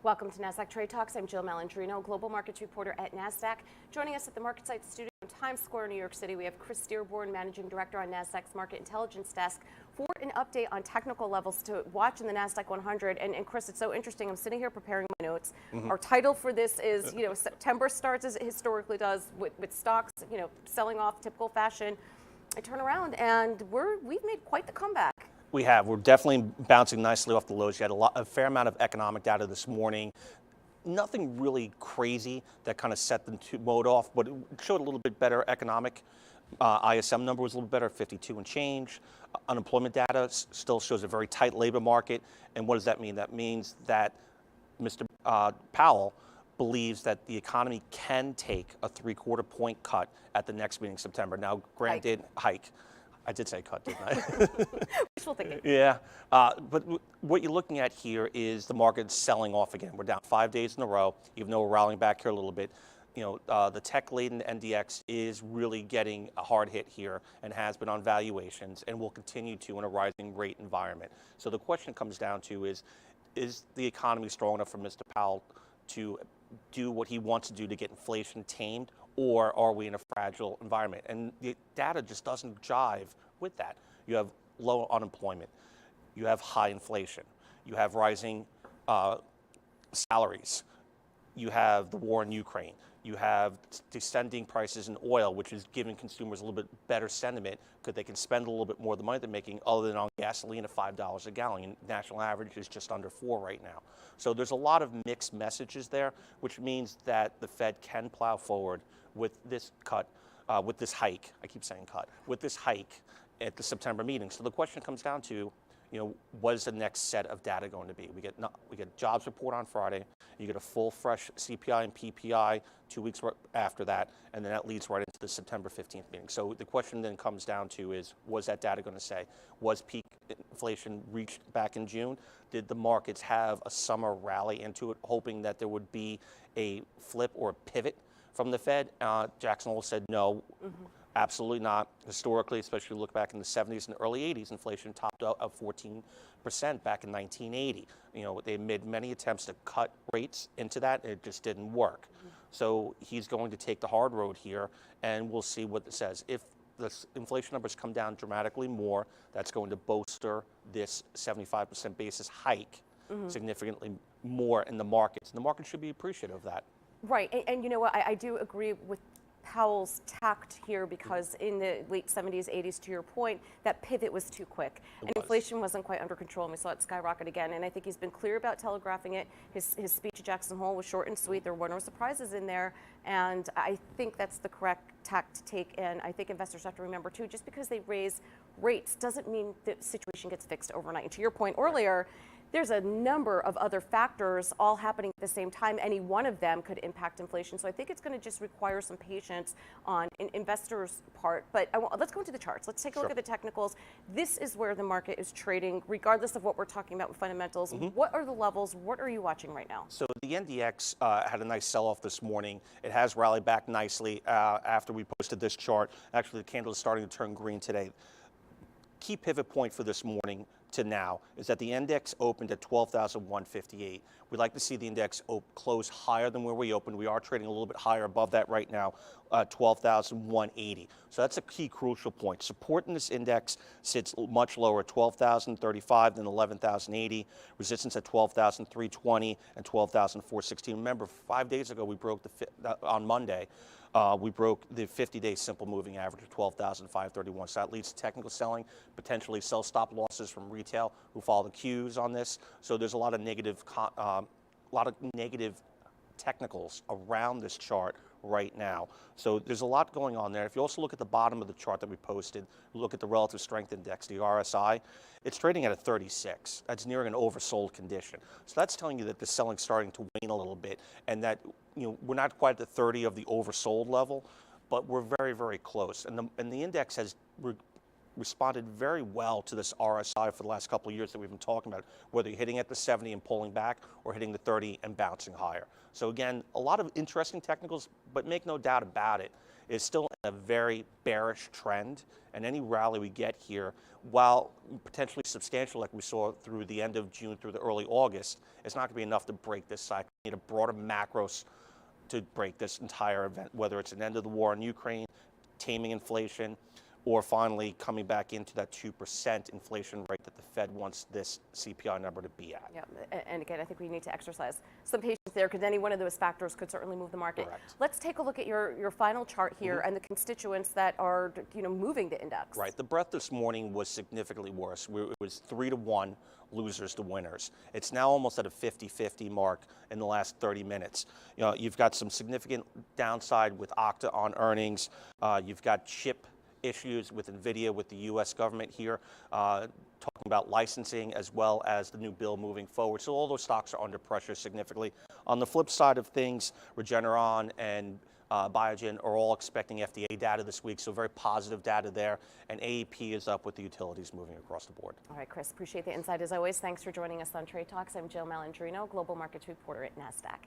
Welcome to Nasdaq Trade Talks. I'm Jill Malandrino, global markets reporter at Nasdaq. Joining us at the Market Site studio in Times Square, New York City, we have Dearborn, managing director on Nasdaq's Market Intelligence Desk, for an update on technical levels to watch in the Nasdaq 100. And Chris, it's so interesting. I'm sitting here preparing my notes. Our title for this is, September starts as it historically does with stocks, selling off typical fashion. I turn around and we've made quite the comeback. We have. We're definitely bouncing nicely off the lows. You had a fair amount of economic data this morning. Nothing really crazy that kind of set the mode off, but it showed a little bit better economic. ISM number was a little bit better, 52 and change. Unemployment data still shows a very tight labor market. And what does that mean? That means that Mr. Powell believes that the economy can take a 3/4 point cut at the next meeting in September. Now, granted, hike. I did say cut, didn't I? Wishful thinking. Yeah, but what you're looking at here is the market selling off again. We're down 5 days in a row, even though we're rallying back here a little bit. The tech-laden NDX is really getting a hard hit here and has been on valuations and will continue to in a rising rate environment. So the question comes down to is the economy strong enough for Mr. Powell to do what he wants to do to get inflation tamed, or are we in a fragile environment? And the data just doesn't jive with that. You have low unemployment, you have high inflation, you have rising salaries, you have the war in Ukraine, you have descending prices in oil, which is giving consumers a little bit better sentiment because they can spend a little bit more of the money they're making other than on gasoline at $5 a gallon. National average is just under 4 right now. So there's a lot of mixed messages there, which means that the Fed can plow forward with this cut, with this hike. I keep saying cut, with this hike at the September meeting. So the question comes down to, what is the next set of data going to be? We get jobs report on Friday. You get a full, fresh CPI and PPI 2 weeks after that, and then that leads right into the September 15th meeting. So the question then comes down to is, was that data going to say? Was peak inflation reached back in June? Did the markets have a summer rally into it, hoping that there would be a flip or a pivot from the Fed? Jackson Hole said no. Absolutely not. Historically, especially look back in the 70s and early 80s, inflation topped out at 14% back in 1980. They made many attempts to cut rates into that, and it just didn't work. So he's going to take the hard road here, and we'll see what it says. If the inflation numbers come down dramatically more, that's going to bolster this 75% basis hike significantly more in the markets. And the market should be appreciative of that. Right, and you know what, I do agree with Powell's tact here, because in the late 70s, 80s, to your point, that pivot was too quick. And inflation wasn't quite under control, and we saw it skyrocket again. And I think he's been clear about telegraphing it. His speech at Jackson Hole was short and sweet. There were no surprises in there. And I think that's the correct tact to take. And I think investors have to remember, too, just because they raise rates doesn't mean the situation gets fixed overnight. And to your point earlier, there's a number of other factors all happening at the same time. Any one of them could impact inflation. So I think it's going to just require some patience on investors' part. But let's go into the charts. Let's take a look at the technicals. This is where the market is trading, regardless of what we're talking about with fundamentals. What are the levels? What are you watching right now? So the NDX had a nice sell-off this morning. It has rallied back nicely after we posted this chart. Actually, the candle is starting to turn green today. Key pivot point for this morning to now is that the index opened at 12,158. We'd like to see the index close higher than where we opened. We are trading a little bit higher above that right now, 12,180. So that's a key crucial point. Support in this index sits much lower, 12,035 than 11,080. Resistance at 12,320 and 12,416. Remember, 5 days ago we broke on Monday. We broke the 50-day simple moving average of 12,531. So that leads to technical selling, potentially sell stop losses from retail who follow the cues on this. So there's a lot of negative technicals around this chart right now. So there's a lot going on there. If you also look at the bottom of the chart that we posted, look at the relative strength index, the RSI, it's trading at a 36. That's nearing an oversold condition. So that's telling you that the selling's starting to wane a little bit, and that we're not quite at the 30 of the oversold level, but we're very, very close. And the index has responded very well to this RSI for the last couple of years that we've been talking about, whether you're hitting at the 70 and pulling back or hitting the 30 and bouncing higher. So again, a lot of interesting technicals, but make no doubt about it, it's still in a very bearish trend, and any rally we get here, while potentially substantial like we saw through the end of June through the early August, it's not going to be enough to break this cycle. We need a broader macros to break this entire event, whether it's an end of the war in Ukraine, taming inflation, or finally coming back into that 2% inflation rate that the Fed wants this CPI number to be at. Yeah, and again, I think we need to exercise some patience there because any one of those factors could certainly move the market. Correct. Let's take a look at your final chart here and the constituents that are, moving the index. Right. The breadth this morning was significantly worse. It was 3-to-1 losers to winners. It's now almost at a 50-50 mark in the last 30 minutes. You've got some significant downside with Okta on earnings. You've got chip issues with NVIDIA, with the U.S. government here, talking about licensing as well as the new bill moving forward. So all those stocks are under pressure significantly. On the flip side of things, Regeneron and Biogen are all expecting FDA data this week, so very positive data there. And AEP is up with the utilities moving across the board. All right, Chris, appreciate the insight as always. Thanks for joining us on Trade Talks. I'm Jill Malandrino, Global Markets Reporter at Nasdaq.